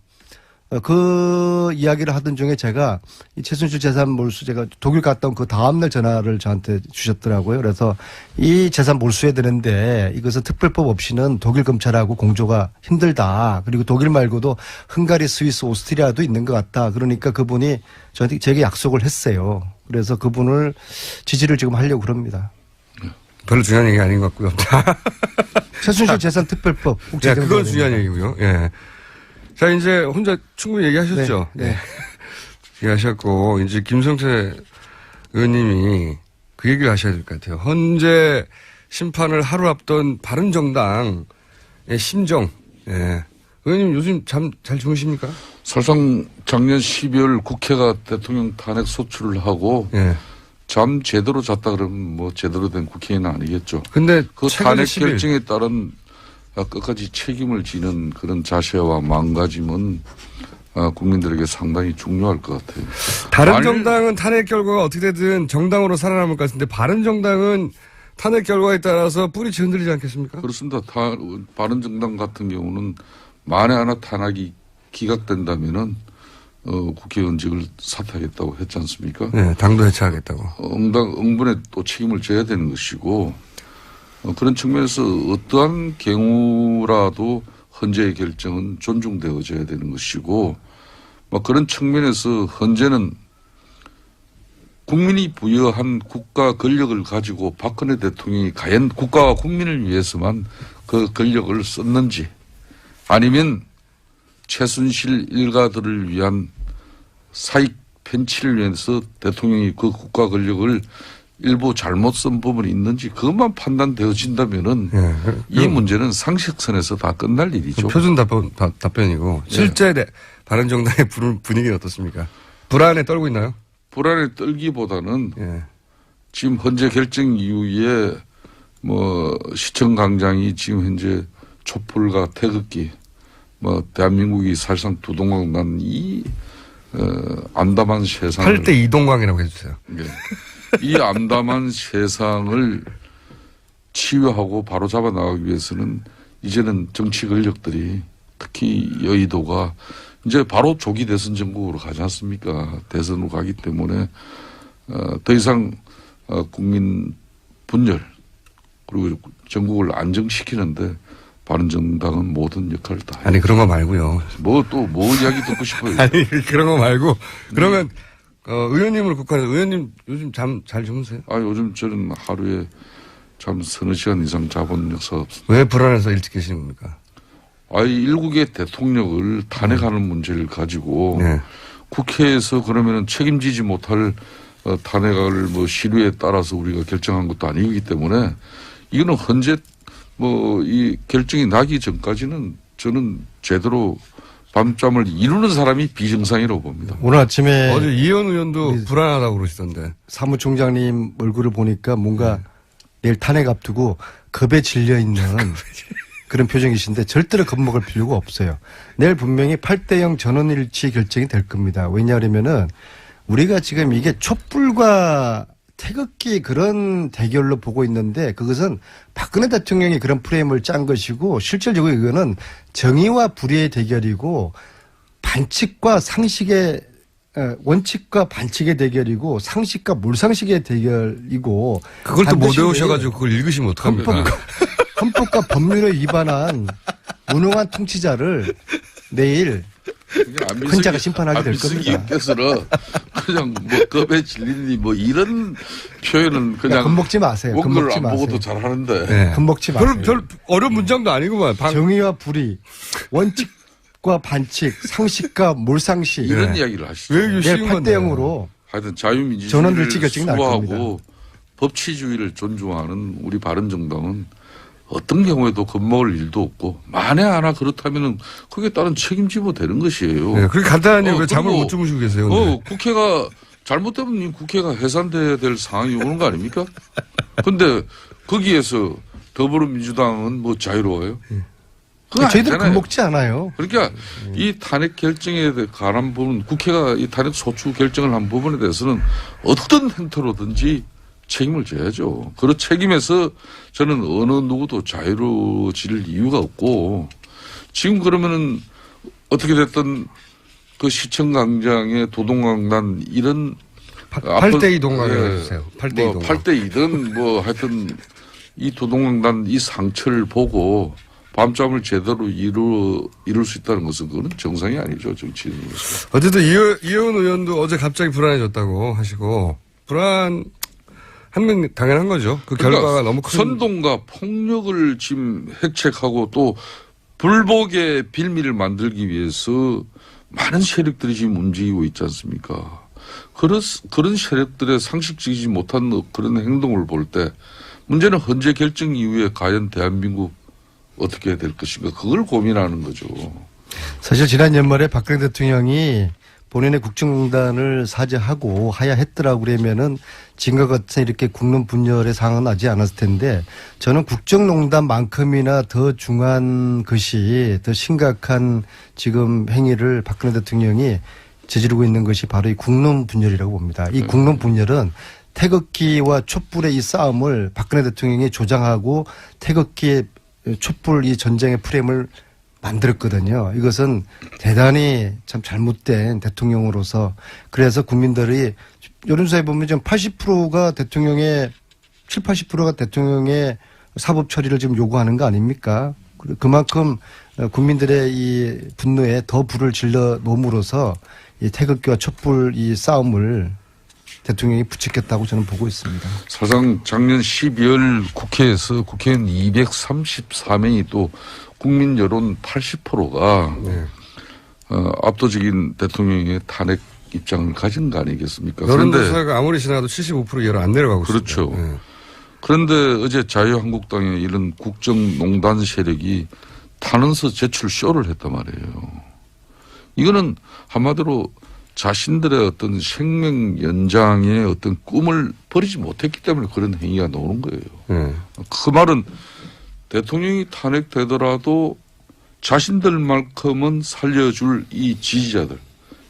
그 이야기를 하던 중에 제가 이 최순실 재산 몰수 제가 독일 갔다 온 그 다음날 전화를 저한테 주셨더라고요. 그래서 이 재산 몰수해야 되는데 이것은 특별법 없이는 독일 검찰하고 공조가 힘들다. 그리고 독일 말고도 헝가리, 스위스, 오스트리아도 있는 것 같다. 그러니까 그분이 저한테 제게 약속을 했어요. 그래서 그분을 지지를 지금 하려고 그럽니다. 별로 중요한 얘기 아닌 것 같고요. 최순실 재산 특별법. 네, 그건 중요한 얘기고요. 예. 자, 이제 혼자 충분히 얘기하셨죠? 네. 네. 얘기하셨고, 이제 김성태 의원님이 그 얘기를 하셔야 될 것 같아요. 헌재 심판을 하루 앞둔 바른정당의 심정. 예. 의원님 요즘 잠 잘 주무십니까? 사실상 작년 12월 국회가 대통령 탄핵 소추를 하고 예. 잠 제대로 잤다 그러면 뭐 제대로 된 국회의원은 아니겠죠. 근데 그 최근 탄핵 10일 결정에 따른 끝까지 책임을 지는 그런 자세와 마음가짐은 국민들에게 상당히 중요할 것 같아요. 바른정당은 탄핵 결과가 어떻게 되든 정당으로 살아남을 것 같은데 바른정당은 탄핵 결과에 따라서 뿌리치 흔들리지 않겠습니까? 그렇습니다. 바른정당 같은 경우는 만에 하나 탄핵이 기각된다면은 국회의원직을 사퇴하겠다고 했지 않습니까? 네, 당도 해체하겠다고. 응분에 또 책임을 져야 되는 것이고 그런 측면에서 어떠한 경우라도 헌재의 결정은 존중되어져야 되는 것이고 그런 측면에서 헌재는 국민이 부여한 국가 권력을 가지고 박근혜 대통령이 과연 국가와 국민을 위해서만 그 권력을 썼는지 아니면 최순실 일가들을 위한 사익 편취를 위해서 대통령이 그 국가 권력을 일부 잘못 쓴 부분이 있는지 그것만 판단되어진다면은 이 문제는 상식선에서 다 끝날 일이죠. 표준 답변이고 실제 바른정당의 분위기는 어떻습니까? 불안에 떨고 있나요? 불안에 떨기보다는 지금 헌재 결정 이후에 뭐 시청 광장이 지금 현재 촛불과 태극기 뭐 대한민국이 사실상 두동강난 이 암담한 세상을 8대 이동광이라고 해주세요. 네. 이 암담한 세상을 치유하고 바로잡아 나가기 위해서는 이제는 정치 권력들이 특히 여의도가 이제 바로 조기 대선 전국으로 가지 않습니까? 대선으로 가기 때문에 더 이상 국민 분열 그리고 전국을 안정시키는데 바른정당은 모든 역할을 다 해요. 아니 그런 거 말고요. 뭐 이야기 듣고 싶어요. 아니 그런 거 말고 그러면 의원님을 국한해서 의원님 요즘 잠 잘 주무세요? 요즘 저는 하루에 잠 서너 시간 이상 자본 역사 없습니다. 왜 불안해서 일찍 계시는 겁니까? 일국의 대통령을 탄핵하는 문제를 가지고 네. 국회에서 그러면은 책임지지 못할 탄핵을 뭐 시류에 따라서 우리가 결정한 것도 아니기 때문에 이거는 현재 뭐 이 결정이 나기 전까지는 저는 제대로 밤잠을 이루는 사람이 비정상이라고 봅니다. 오늘 아침에 어제 이현 의원도 불안하다고 그러시던데. 사무총장님 얼굴을 보니까 뭔가 내일 탄핵 앞두고 겁에 질려 있는 그런 표정이신데 절대로 겁먹을 필요가 없어요. 내일 분명히 8대0 전원일치 결정이 될 겁니다. 왜냐하면은 우리가 지금 이게 촛불과 태극기 그런 대결로 보고 있는데 그것은 박근혜 대통령이 그런 프레임을 짠 것이고 실질적으로 이거는 정의와 불의의 대결이고 반칙과 상식의 원칙과 반칙의 대결이고 상식과 몰상식의 대결이고 그걸 또 못 외우셔가지고 그걸 읽으시면 어떡합니까? 헌법과 법률에 위반한 무능한 통치자를 내일 헌자가 심판하게 될 겁니다. 안민석님께서는 그냥 뭐 겁에 질리니 뭐 이런 표현은 그냥 겁먹지 마세요. 원고를 겁먹지 안 마세요. 보고도 잘하는데. 네. 겁먹지 마세요. 별 어려운 문장도 아니구만. 정의와 불의, 원칙과 반칙, 상식과 몰상식. 이런 이야기를 하시죠. 왜 이게 내일 쉬운 건데. 8대0으로 하여튼 전원일치 자유민주주의를 결정이 날 수호하고 겁니다. 법치주의를 존중하는 우리 바른정당은 어떤 경우에도 겁먹을 일도 없고 만에 하나 그렇다면은 거기에 따른 책임지면 되는 것이에요. 네, 그렇게 간단하니 왜 잠을 그리고 못 주무시고 계세요? 근데. 국회가 잘못되면 국회가 해산돼야 될 상황이 오는 거 아닙니까? 근데 거기에서 더불어민주당은 뭐 자유로워요? 그거 저희들은 아니잖아요. 겁먹지 않아요. 그러니까 이 탄핵 결정에 관한 부분, 국회가 이 탄핵 소추 결정을 한 부분에 대해서는 어떤 행태로든지 책임을 져야죠. 그 책임에서 저는 어느 누구도 자유로워질 이유가 없고 지금 그러면은 어떻게 됐든 그 시청 광장의 도동강난 이런 8대2 동강이라고 해주세요. 8대2 뭐 동강. 8대2든 뭐 하여튼 이 도동강난 이 상처를 보고 밤잠을 제대로 이룰 수 있다는 것은 그거는 정상이 아니죠. 정치인으로서. 어쨌든 이현 의원도 어제 갑자기 불안해졌다고 하시고 불안하면 당연한 거죠. 그 결과가 너무 큰. 선동과 폭력을 지금 획책하고 또 불복의 빌미를 만들기 위해서 많은 세력들이 지금 움직이고 있지 않습니까? 그런 세력들의 상식적이지 못한 그런 행동을 볼 때 문제는 헌재 결정 이후에 과연 대한민국 어떻게 해야 될 것인가 그걸 고민하는 거죠. 사실 지난 연말에 박근혜 대통령이 본인의 국정농단을 사죄하고 하야했더라고 그러면은 지금과 같은 이렇게 국론 분열의 상황은 나지 않았을 텐데 저는 국정농단만큼이나 더 중한 것이 더 심각한 지금 행위를 박근혜 대통령이 저지르고 있는 것이 바로 이 국론 분열이라고 봅니다. 이 국론 분열은 태극기와 촛불의 이 싸움을 박근혜 대통령이 조장하고 태극기의 촛불 이 전쟁의 프레임을 만들었거든요. 이것은 대단히 참 잘못된 대통령으로서 그래서 국민들이 여론조사에 보면 지금 80%가 대통령의 80%가 대통령의 사법 처리를 지금 요구하는 거 아닙니까? 그만큼 국민들의 이 분노에 더 불을 질러 놓음으로써 이 태극기와 촛불 이 싸움을 대통령이 부추겼다고 저는 보고 있습니다. 사실상 작년 12월 국회에서 국회의원 234명이 또 국민 여론 80%가 압도적인 대통령의 탄핵 입장을 가진 거 아니겠습니까? 여론조사가 아무리 지나가도 75% 이하로 안 내려가고 그렇죠. 있습니다. 네. 그런데 어제 자유한국당의 이런 국정농단 세력이 탄원서 제출 쇼를 했단 말이에요. 이거는 한마디로 자신들의 어떤 생명 연장의 어떤 꿈을 버리지 못했기 때문에 그런 행위가 나오는 거예요. 그 말은 대통령이 탄핵되더라도 자신들만큼은 살려줄 이 지지자들,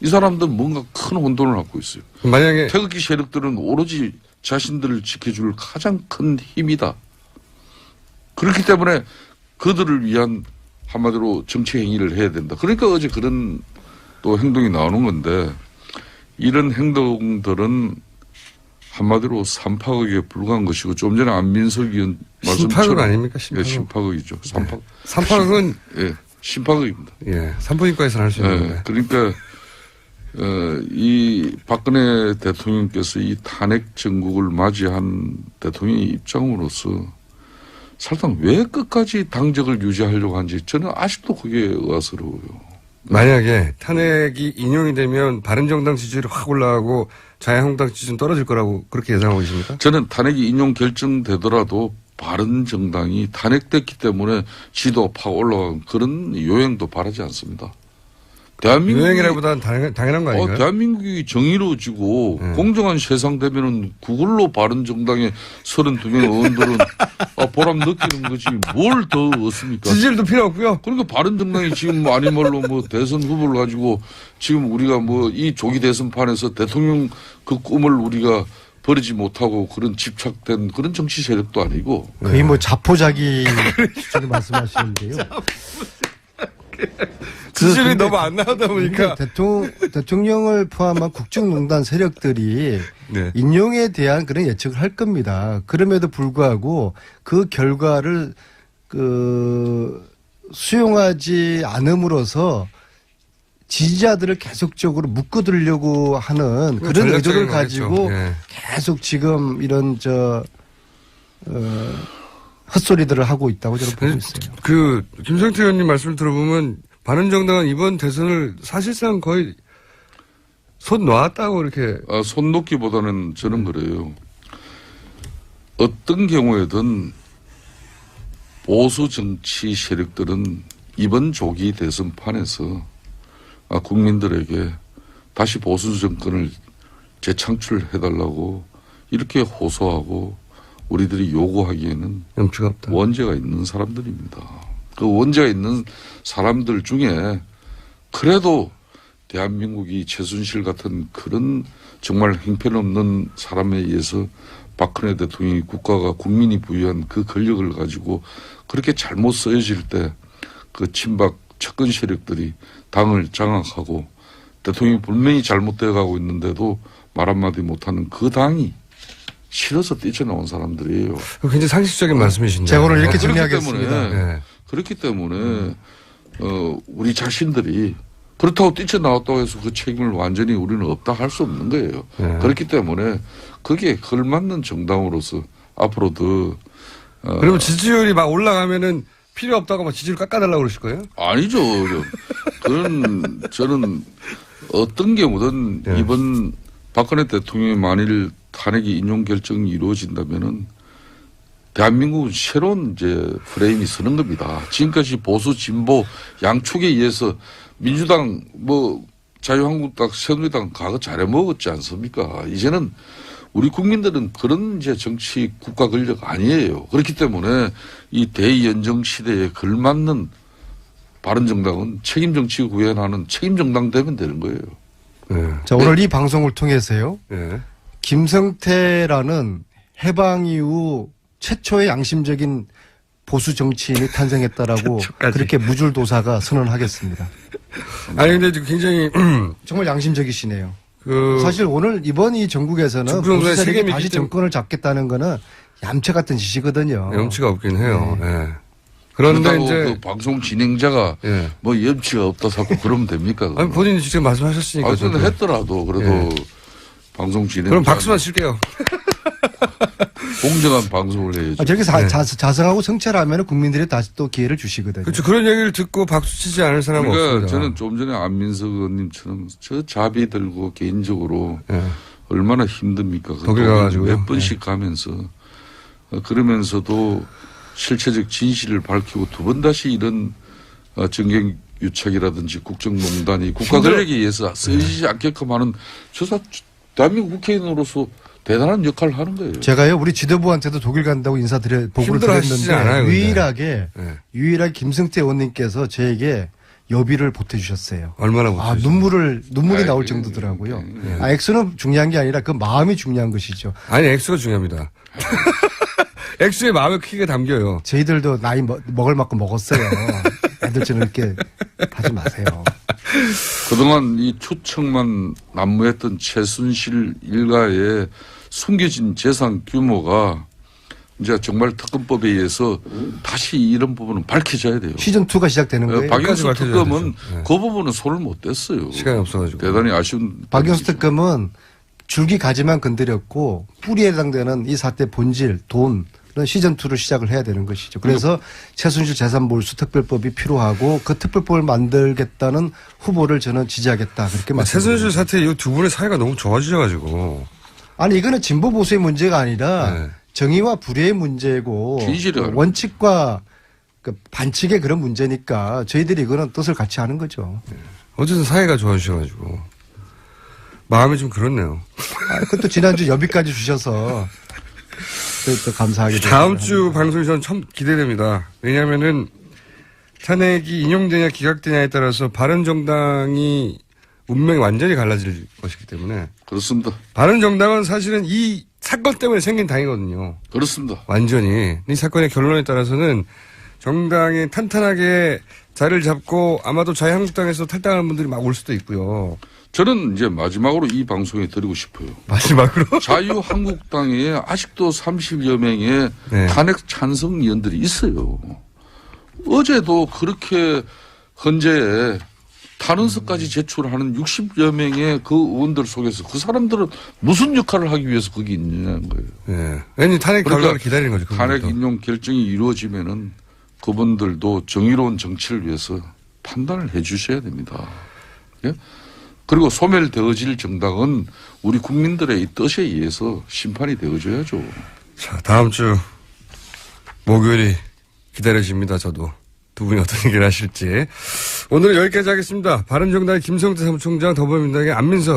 이 사람들은 뭔가 큰 혼돈을 갖고 있어요. 만약에 태극기 세력들은 오로지 자신들을 지켜줄 가장 큰 힘이다. 그렇기 때문에 그들을 위한 한마디로 정치 행위를 해야 된다. 그러니까 어제 그런 또 행동이 나오는 건데, 이런 행동들은 한마디로 삼파극에 불과한 것이고, 좀 전에 안민석 의원 말씀처럼 심파극 아닙니까? 심파극. 예, 심파극이죠. 삼파극. 삼파극은 예, 심파극입니다. 예, 산부인과에서는 할 수 있는데. 예, 그러니까 이 박근혜 대통령께서 이 탄핵 정국을 맞이한 대통령의 입장으로서 사실상 왜 끝까지 당적을 유지하려고 하는지 저는 아직도 그게 의아스러워요. 만약에 탄핵이 인용이 되면 바른정당 지지율이 확 올라가고 자유한국당 지지는 떨어질 거라고 그렇게 예상하고 계십니까? 저는 탄핵이 인용 결정되더라도 바른정당이 탄핵됐기 때문에 지도가 팍 올라간 그런 요행도 바라지 않습니다. 유행이라보다는 당연한 거 아닌가요? 대한민국이 정의로워지고 공정한 세상 되면은 그걸로 바른정당의 32명 의원들은 보람 느끼는 거지 뭘 더 얻습니까? 지지율도 필요 없고요. 그러니까 바른정당이 지금 아니 말로 뭐 대선 후보를 가지고 지금 우리가 뭐 이 조기 대선판에서 대통령 그 꿈을 우리가 버리지 못하고 그런 집착된 그런 정치 세력도 아니고 거의 뭐 자포자기 수준을 말씀하시는데요. 지지율이 너무 안 나오다 보니까 대통령을 포함한 국정농단 세력들이 네. 인용에 대한 그런 예측을 할 겁니다. 그럼에도 불구하고 그 결과를 수용하지 않음으로써 지지자들을 계속적으로 묶어두려고 하는 그런 의도를 가지고 계속 지금 이런 헛소리들을 하고 있다고 저는 보고 있어요. 김성태 의원님 말씀을 들어보면 바른정당은 이번 대선을 사실상 거의 손 놨다고 이렇게. 손 놓기보다는 저는 그래요. 어떤 경우에든 보수 정치 세력들은 이번 조기 대선판에서 국민들에게 다시 보수 정권을 재창출해달라고 이렇게 호소하고 우리들이 요구하기에는 염치가 없다. 원죄가 있는 사람들입니다. 그 원죄가 있는 사람들 중에 그래도 대한민국이 최순실 같은 그런 정말 형편없는 사람에 의해서 박근혜 대통령이 국가가 국민이 부여한 그 권력을 가지고 그렇게 잘못 쓰여질 때 그 친박 측근 세력들이 당을 장악하고 대통령이 분명히 잘못되어 가고 있는데도 말 한마디 못하는 그 당이 싫어서 뛰쳐나온 사람들이에요. 굉장히 상식적인 말씀이신데. 제가 오늘 이렇게 정리하겠습니다. 그렇기 때문에 우리 자신들이 그렇다고 뛰쳐나왔다고 해서 그 책임을 완전히 우리는 없다 할 수 없는 거예요. 그렇기 때문에 그게 걸맞는 정당으로서 앞으로도 그러면 지지율이 막 올라가면은 필요 없다고 막 지지율 깎아달라고 그러실 거예요? 아니죠. 그건 저는 어떤 경우든 이번 박근혜 대통령이 만일 탄핵이 인용 결정이 이루어진다면은 대한민국은 새로운 이제 프레임이 서는 겁니다. 지금까지 보수 진보 양축에 의해서 민주당 자유한국당 새누리당 과거 잘해 먹었지 않습니까? 이제는 우리 국민들은 그런 이제 정치 국가 권력 아니에요. 그렇기 때문에 이 대연정 시대에 걸맞는 바른정당은 책임 정치 구현하는 책임 정당 되면 되는 거예요. 자, 오늘 이 방송을 통해서요. 김성태라는 해방 이후 최초의 양심적인 보수 정치인이 탄생했다라고 그렇게 무줄도사가 선언하겠습니다. 아니 근데 굉장히 정말 양심적이시네요. 사실 오늘 이번 이 전국에서는 보수 세력이 다시 정권을 잡겠다는 거는 얌체 같은 짓이거든요. 염치가 없긴 해요. 그런데 이제 그 방송 진행자가 뭐 염치가 없다 자꾸 그러면 됩니까? 아니 본인이 직접 말씀하셨으니까. 했더라도 그래도 방송 진행. 그럼 박수만 칠게요. 공정한 방송을 해야죠. 저렇게 자성하고 성찰하면 국민들이 다시 또 기회를 주시거든요. 그렇죠. 그런 얘기를 듣고 박수 치지 않을 사람은 그러니까 없습니다. 저는 좀 전에 안민석 의원님처럼 저 자비 들고 개인적으로 얼마나 힘듭니까? 독일 가가지고 몇 번씩 가면서 그러면서도 실체적 진실을 밝히고 두 번 다시 이런 정경 유착이라든지 국정농단이 국가 권력에 의해서 쓰이지 않게끔 하는 저사 대한민국 국회의원으로서 대단한 역할을 하는 거예요. 제가요 우리 지도부한테도 독일 간다고 보고를 힘들어하시지 않아요, 드렸는데 근데. 유일하게 김승태 의원님께서 저에게 여비를 보태주셨어요. 얼마나 보태주셨어요? 눈물이 나올 정도더라고요. 액수는 중요한 게 아니라 그 마음이 중요한 것이죠. 아니, 액수가 중요합니다. 액수의 마음이 크게 담겨요. 저희들도 나이 먹을 만큼 먹었어요. 애들처럼 이렇게 하지 마세요. 그동안 이 초청만 난무했던 최순실 일가의 숨겨진 재산 규모가 이제 정말 특검법에 의해서 다시 이런 부분은 밝혀져야 돼요. 시즌2가 시작되는 거예요. 박영수 밝혀져야 특검은 되죠. 네. 그 부분은 손을 못 댔어요. 시간이 없어가지고. 대단히 아쉬운. 박영수 특검은 줄기 가지만 건드렸고 뿌리에 해당되는 이 사태 본질, 돈은 시즌2를 시작을 해야 되는 것이죠. 그래서 최순실 재산몰수 특별법이 필요하고 그 특별법을 만들겠다는 후보를 저는 지지하겠다. 그렇게 말씀드립니다. 최순실 사태 이후 두 분의 사이가 너무 좋아지셔가지고. 아니 이거는 진보 보수의 문제가 아니라 네. 정의와 불의의 문제고 진실이요. 원칙과 그 반칙의 그런 문제니까 저희들이 이거는 뜻을 같이 하는 거죠. 어쨌든 사이가 좋아지셔가지고. 마음이 좀 그렇네요. 그것도 지난주 여비까지 주셔서 또 감사하게 다음 됩니다. 주 방송이 저는 참 기대됩니다. 왜냐하면은 탄핵이 인용되냐 기각되냐에 따라서 바른정당이 운명이 완전히 갈라질 것이기 때문에 그렇습니다. 바른정당은 사실은 이 사건 때문에 생긴 당이거든요. 그렇습니다. 완전히. 이 사건의 결론에 따라서는 정당이 탄탄하게 자리를 잡고 아마도 자유한국당에서 탈당하는 분들이 막 올 수도 있고요. 저는 이제 마지막으로 이 방송에 드리고 싶어요. 마지막으로. 자유한국당에 아직도 30여 명의 네. 탄핵 찬성 의원들이 있어요. 어제도 그렇게 헌재에 탄원서까지 제출하는 60여 명의 그 의원들 속에서 그 사람들은 무슨 역할을 하기 위해서 거기 있느냐는 거예요. 예. 왠지 탄핵 결과를 기다리는 거죠. 탄핵 그분들도. 인용 결정이 이루어지면은 그분들도 정의로운 정치를 위해서 판단을 해 주셔야 됩니다. 예? 그리고 소멸되어질 정당은 우리 국민들의 이 뜻에 의해서 심판이 되어줘야죠. 자, 다음 주 목요일이 기다려집니다. 저도. 두 분이 어떤 얘기를 하실지. 오늘은 여기까지 하겠습니다. 바른정당의 김성태 사무총장, 더불어민주당의 안민석